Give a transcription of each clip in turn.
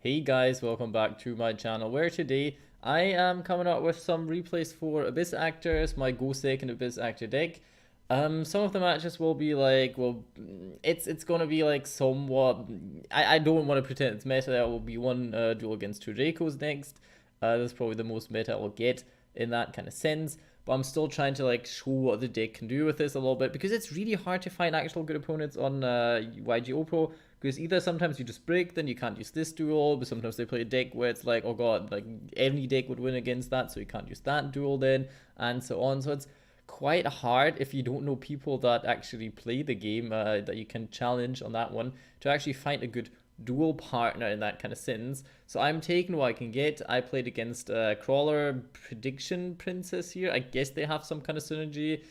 Hey guys, welcome back to my channel where today I am coming out with some replays for Abyss Actors, my Go Second Abyss Actor deck. Some of the matches will be like, well, it's gonna be like somewhat. I don't want to pretend it's meta. There will be one duel against two Dracos next. That's probably the most meta I will get in that kind of sense. But I'm still trying to like show what the deck can do with this a little bit because it's really hard to find actual good opponents on Yugioh Pro. Because either sometimes you just break, then you can't use this duel, but sometimes they play a deck where it's like, oh god, like any deck would win against that, so you can't use that duel then, and so on. So it's quite hard if you don't know people that actually play the game that you can challenge on that one to actually find a good dual partner in that kind of sense. So I'm taking what I can get. I played against Crawler Prediction Princess here. I guess they have some kind of synergy.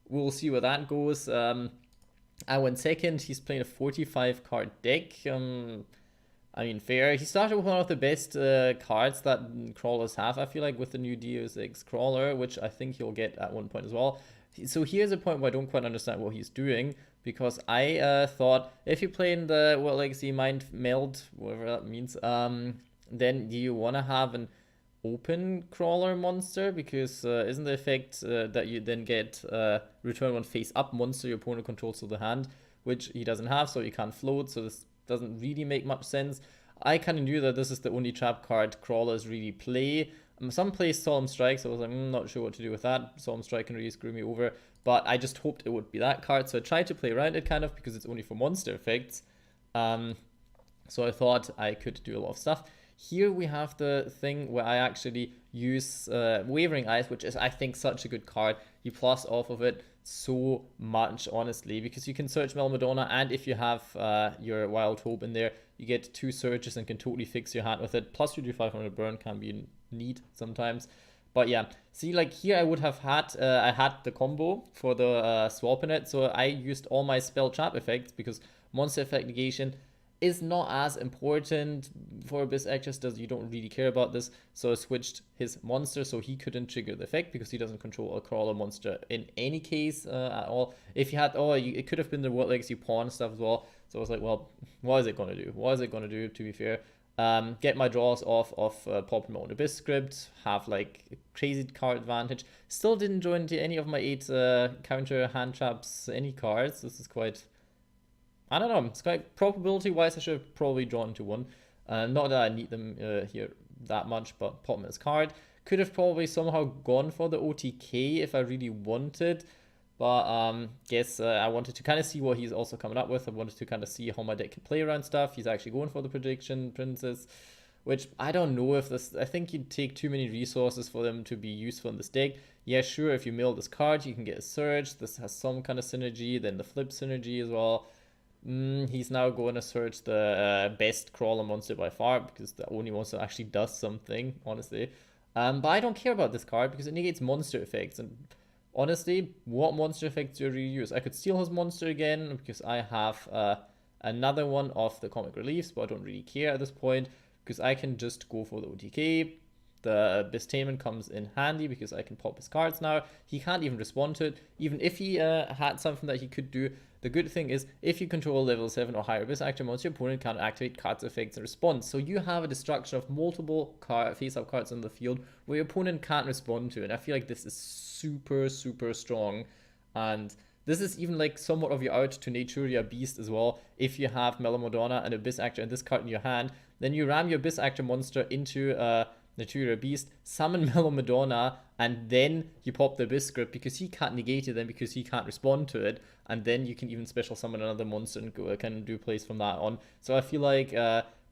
We'll see where that goes. I went second. He's playing a 45 card deck. I mean, fair. He started with one of the best cards that crawlers have, I feel like, with the new Deus Ex Crawler, which I think he'll get at one point as well. So here's a point where I don't quite understand what he's doing, because I thought if you play in the World Legacy Mind Meld, whatever that means, then you want to have an open crawler monster, because isn't the effect that you then get return one face up monster your opponent controls to the hand, which he doesn't have, so you can't float, so this doesn't really make much sense. I kind of knew that this is the only trap card crawlers really play. Some play Solemn Strike, so I was like, not sure what to do with that. Solemn Strike can really screw me over, but I just hoped it would be that card, so I tried to play around it kind of, because it's only for monster effects. So I thought I could do a lot of stuff. Here we have the thing where I actually use Wavering Eyes, which is, I think, such a good card. You plus off of it so much, honestly, because you can search Melmadonna, and if you have your Wild Hope in there, you get 2 searches and can totally fix your hand with it. Plus you do 500 burn, can be neat sometimes. But yeah, see, like here I would have had, I had the combo for the swap in it, so I used all my spell trap effects, because monster effect negation is not as important for Abyss Actress, does you don't really care about this. So I switched his monster so he couldn't trigger the effect, because he doesn't control a crawler monster in any case at all. If you had, it could have been the World Legacy pawn stuff as well. So I was like, well, what is it going to do? What is it going to do, to be fair? Get my draws off of popping my own Abyss script, have like a crazy card advantage. Still didn't join into any of my 8 counter hand traps, any cards. This is quite, I don't know, it's quite probability wise I should have probably drawn to one. Not that I need them here that much, but pop him as card. Could have probably somehow gone for the OTK if I really wanted, but guess I wanted to kind of see what he's also coming up with. I wanted to kind of see how my deck can play around stuff. He's actually going for the Prediction Princess, which I don't know if this, I think you'd take too many resources for them to be useful in this deck. Yeah, sure, if you mill this card, you can get a Surge. This has some kind of synergy, then the Flip synergy as well. He's now going to search the best crawler monster by far, because the only monster that actually does something, honestly. But I don't care about this card because it negates monster effects, and honestly, what monster effects do you really use? I could steal his monster again because I have another one of the comic reliefs, but I don't really care at this point because I can just go for the OTK. The Bestamen comes in handy because I can pop his cards now. He can't even respond to it. Even if he had something that he could do, the good thing is if you control a level 7 or higher Abyss Actor monster, your opponent can't activate cards, effects, and response. So you have a destruction of multiple face-up cards on the field where your opponent can't respond to it. I feel like this is super, super strong. And this is even like somewhat of your out to Naturia Beast as well. If you have Melomodonna and Abyss Actor and this card in your hand, then you ram your Abyss Actor monster into Naturia Beast, summon Melomodonna, and then you pop the Abyss script because he can't negate it then, because he can't respond to it, and then you can even special summon another monster and go, can do plays from that on. So I feel like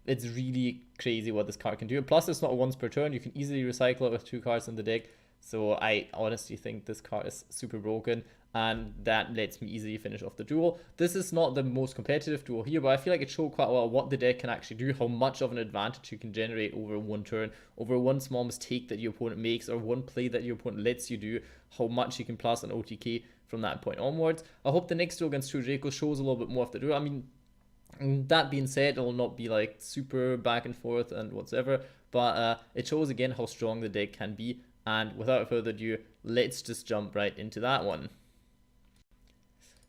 it's really crazy what this card can do. Plus it's not once per turn, you can easily recycle it with 2 cards in the deck. So I honestly think this card is super broken, and that lets me easily finish off the duel. This is not the most competitive duel here, but I feel like it showed quite well what the deck can actually do, how much of an advantage you can generate over one turn, over one small mistake that your opponent makes, or one play that your opponent lets you do, how much you can plus an OTK from that point onwards. I hope the next duel against two Draco shows a little bit more of the duel. I mean, that being said, it will not be like super back and forth and whatsoever, but it shows again how strong the deck can be. And without further ado, let's just jump right into that one.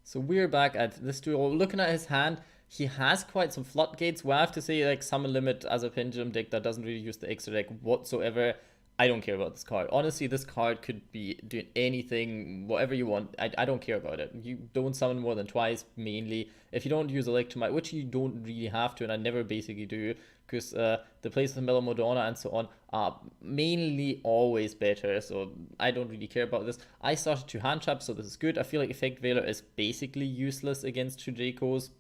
So we're back at this duel. Looking at his hand, he has quite some floodgates where I have to say, like, Summon Limit as a Pendulum deck that doesn't really use the extra deck whatsoever. I don't care about this card. Honestly, this card could be doing anything, whatever you want. I don't care about it. You don't summon more than twice, mainly. If you don't use Electromite, which you don't really have to, and I never basically do, because the plays with Melomodonna and so on are mainly always better, so I don't really care about this. I started 2 hand traps, so this is good. I feel like Effect Veiler is basically useless against 2 Dracos.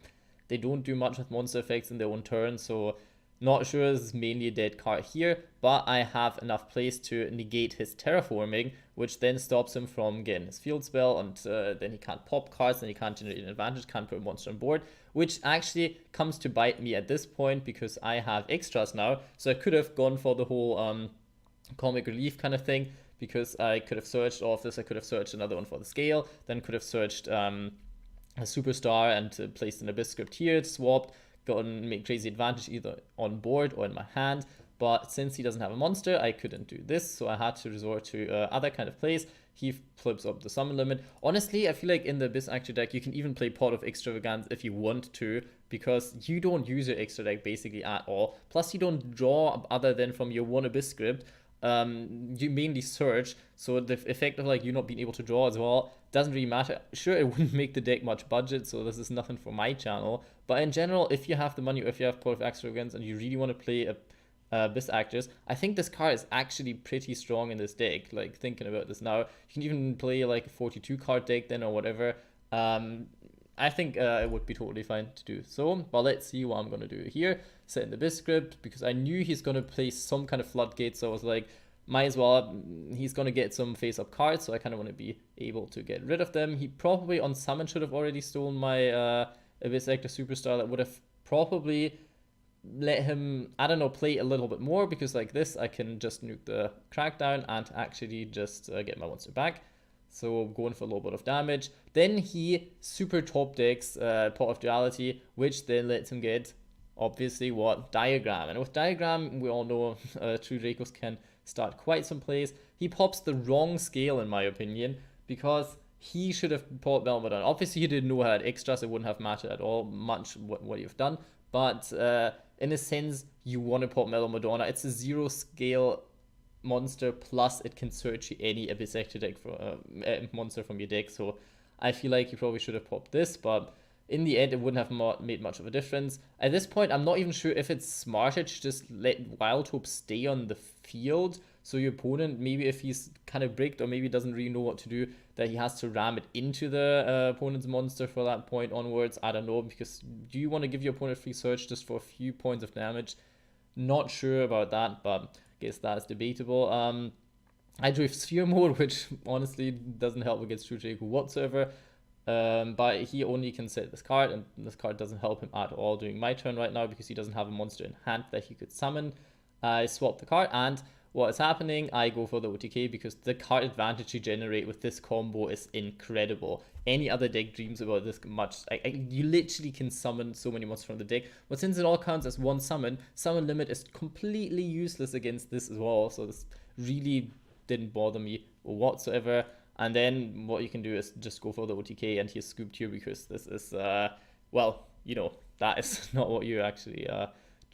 They don't do much with monster effects in their own turn, so not sure this is mainly a dead card here, but I have enough plays to negate his terraforming, which then stops him from getting his field spell, and then he can't pop cards, then he can't generate an advantage, can't put a monster on board, which actually comes to bite me at this point because I have extras now, so I could have gone for the whole comic relief kind of thing, because I could have searched all of this, I could have searched another one for the scale, then could have searched a superstar and placed an Abyss Script here, swapped, gotten crazy advantage either on board or in my hand. But since he doesn't have a monster, I couldn't do this, so I had to resort to other kind of plays. He flips up the summon limit. Honestly, I feel like in the Abyss Actor deck, you can even play Pot of Extravagance if you want to, because you don't use your extra deck basically at all. Plus, you don't draw other than from your 1 Abyss Script. You mainly search, so the effect of like you not being able to draw as well doesn't really matter. Sure, it wouldn't make the deck much budget, so this is nothing for my channel, but in general, if you have the money or if you have Pot of Extravagance and you really want to play a Abyss Actors, I think this card is actually pretty strong in this deck. Like, thinking about this now, you can even play like a 42 card deck then or whatever. I think it would be totally fine to do so. But let's see what I'm going to do here. Set in the Abyss Script, because I knew he's going to play some kind of floodgate, so I was like, might as well, he's going to get some face-up cards, so I kind of want to be able to get rid of them. He probably on summon should have already stolen my Abyss Actor Superstar. That would have probably let him, I don't know, play a little bit more, because like this, I can just nuke the Crackdown and actually just get my monster back. So going for a little bit of damage. Then he super top decks Pot of Duality, which then lets him get, obviously, what? Diagram. And with Diagram, we all know True Dracos can start quite some plays. He pops the wrong scale, in my opinion, because he should have popped Melmodon. Obviously, he didn't know I had extras. It wouldn't have mattered at all much what you've done. But in a sense, you want to pop Melomodonna. It's a 0 scale monster, plus it can search any Abyss Actor deck for monster from your deck, so I feel like you probably should have popped this, but in the end it wouldn't have made much of a difference. At this point, I'm not even sure if it's smarter to just let Wild Hope stay on the field, so your opponent, maybe if he's kind of bricked or maybe doesn't really know what to do, that he has to ram it into the opponent's monster for that point onwards. I don't know, because do you want to give your opponent free search just for a few points of damage? Not sure about that, but guess that's debatable. I drew Sphere Mode, which honestly doesn't help against True Draco whatsoever. But he only can set this card, and this card doesn't help him at all during my turn right now, because he doesn't have a monster in hand that he could summon. I swap the card, and what is happening? I go for the OTK, because the card advantage you generate with this combo is incredible. Any other deck dreams about this much. You literally can summon so many monsters from the deck, but since it all counts as one summon limit is completely useless against this as well, so this really didn't bother me whatsoever. And then what you can do is just go for the OTK, and he's scooped here, because this is, well, you know, that is not what you actually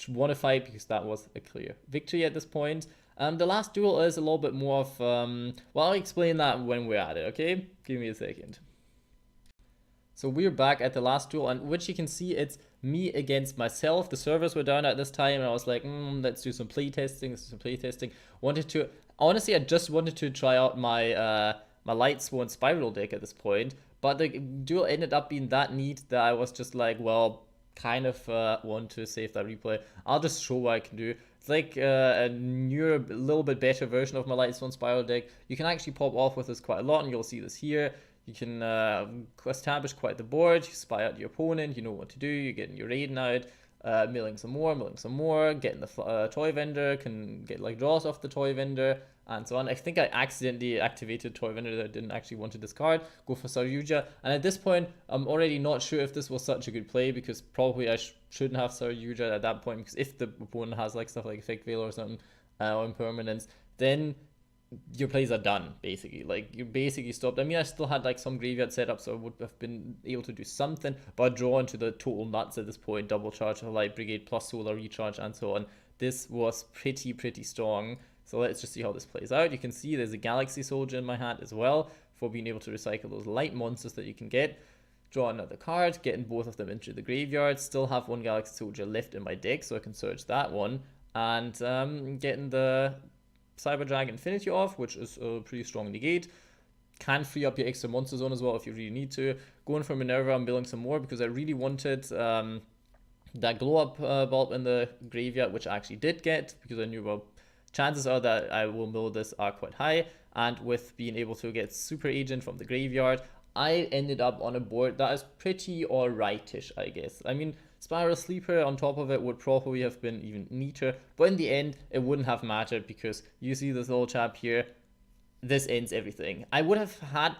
want to fight, because that was a clear victory at this point. The last duel is a little bit more of, well, I'll explain that when we're at it, okay? Give me a second. So we're back at the last duel, and which you can see, it's me against myself. The servers were down at this time, and I was like, let's do some playtesting. Honestly, I just wanted to try out my my Light Sworn Spiral deck at this point, but the duel ended up being that neat that I was just like, well, kind of want to save that replay. I'll just show what I can do. It's like a newer, a little bit better version of my Light Sworn Spiral deck. You can actually pop off with this quite a lot, and you'll see this here. You can establish quite the board, you spy out your opponent, you know what to do, you're getting your Raiden out, milling some more, getting the toy vendor, can get like draws off the toy vendor, and so on. I think I accidentally activated toy vendor that I didn't actually want to discard, go for Saryuja, and at this point, I'm already not sure if this was such a good play, because probably I shouldn't have Saryuja at that point, because if the opponent has like stuff like Effect Veil or something, or Impermanence, then your plays are done, basically. Like, you basically stopped. I mean, I still had like some graveyard setup, so I would have been able to do something, but draw into the total nuts at this point. Double charge of Light Brigade plus Solar Recharge and so on. This was pretty strong. So let's just see how this plays out. You can see there's a Galaxy Soldier in my hand as well for being able to recycle those light monsters that you can get. Draw another card, getting both of them into the graveyard. Still have one Galaxy Soldier left in my deck, so I can search that one. And getting the Cyber Dragon Infinity off, which is a pretty strong negate. Can free up your extra monster zone as well if you really need to. Going for Minerva, I'm building some more because I really wanted that glow up bulb in the graveyard, which I actually did get because I knew, well, chances are that I will mill this are quite high. And with being able to get Super Agent from the graveyard, I ended up on a board that is pretty alrightish, I guess. I mean, Spiral Sleeper on top of it would probably have been even neater, but in the end, it wouldn't have mattered because you see this little chap here, this ends everything. I would have had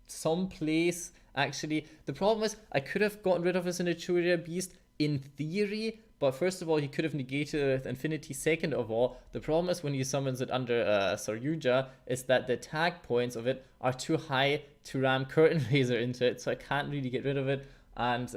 some place, actually. The problem is, I could have gotten rid of his Inaturia Beast in theory, but first of all, he could have negated it with Infinity. Second of all, the problem is when he summons it under Saryuja, is that the attack points of it are too high to ram Curtain Raiser into it, so I can't really get rid of it, and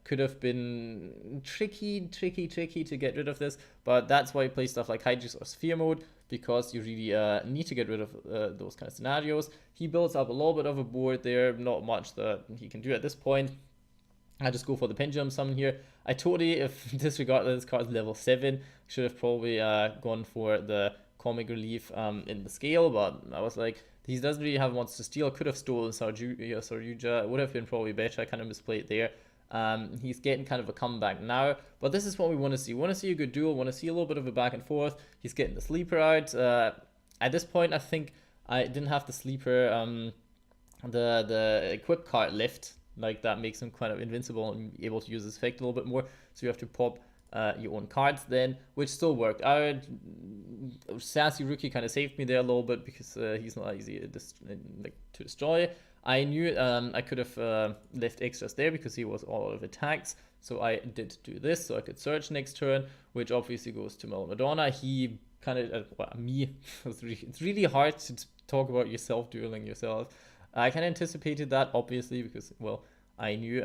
could have been tricky to get rid of this, but that's why you play stuff like Hydrix or Sphere Mode, because you really need to get rid of those kind of scenarios. He builds up a little bit of a board there, not much that he can do at this point. I just go for the Pendulum Summon here. I totally, if disregarded this card is level 7, should have probably gone for the Comic Relief in the scale, but I was like, he doesn't really have much to steal. Could have stolen Saryuja. It would have been probably better. I kind of misplayed there. He's getting kind of a comeback now, but this is what we want to see. We want to see a good duel. We want to see a little bit of a back and forth. He's getting the sleeper out. At this point, I think I didn't have the sleeper, the equip card left. Like, that makes him kind of invincible and able to use his effect a little bit more. So you have to pop your own cards then, which still worked out. Sassy Rookie kind of saved me there a little bit because he's not easy to destroy. I knew I could have left extras there because he was all out of attacks. So I did do this so I could search next turn, which obviously goes to Madonna. He kind of, it's really hard to talk about yourself dueling yourself. I kind of anticipated that, obviously, because, well, I knew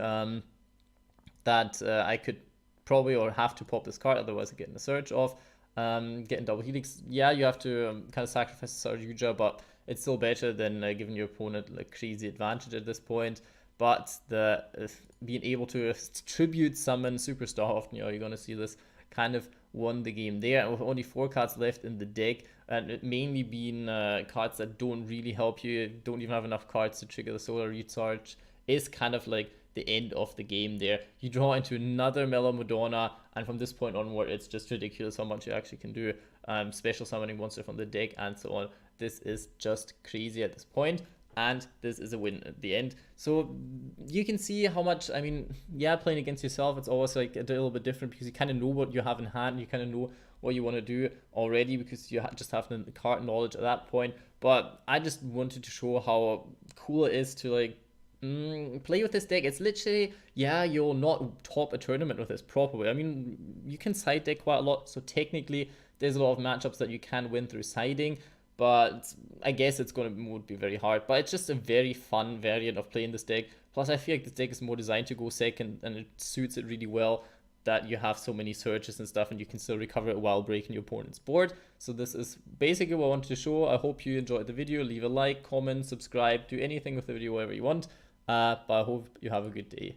that I could probably or have to pop this card, otherwise I get in the search off. Getting double helix, yeah, you have to kind of sacrifice Saryuja, but it's still better than giving your opponent like crazy advantage at this point. But the being able to tribute summon Superstar often, you're going to see this, kind of won the game there. And with only 4 cards left in the deck, and it mainly being cards that don't really help you, don't even have enough cards to trigger the Solar Recharge, is kind of like the end of the game there. You draw into another Mellow Madonna, and from this point onward, it's just ridiculous how much you actually can do. Special summoning monster from the deck and so on. This is just crazy at this point, and this is a win at the end. So you can see how much, I mean, yeah, playing against yourself, it's always like a little bit different because you kind of know what you have in hand, you kind of know what you want to do already because you just have the card knowledge at that point. But I just wanted to show how cool it is to like play with this deck. It's literally, yeah, you'll not top a tournament with this probably. I mean, you can side deck quite a lot, so technically there's a lot of matchups that you can win through siding, but I guess would be very hard. But it's just a very fun variant of playing this deck. Plus, I feel like this deck is more designed to go second, and it suits it really well that you have so many searches and stuff, and you can still recover it while breaking your opponent's board. So this is basically what I wanted to show. I hope you enjoyed the video. Leave a like, comment, subscribe, do anything with the video, whatever you want. But I hope you have a good day.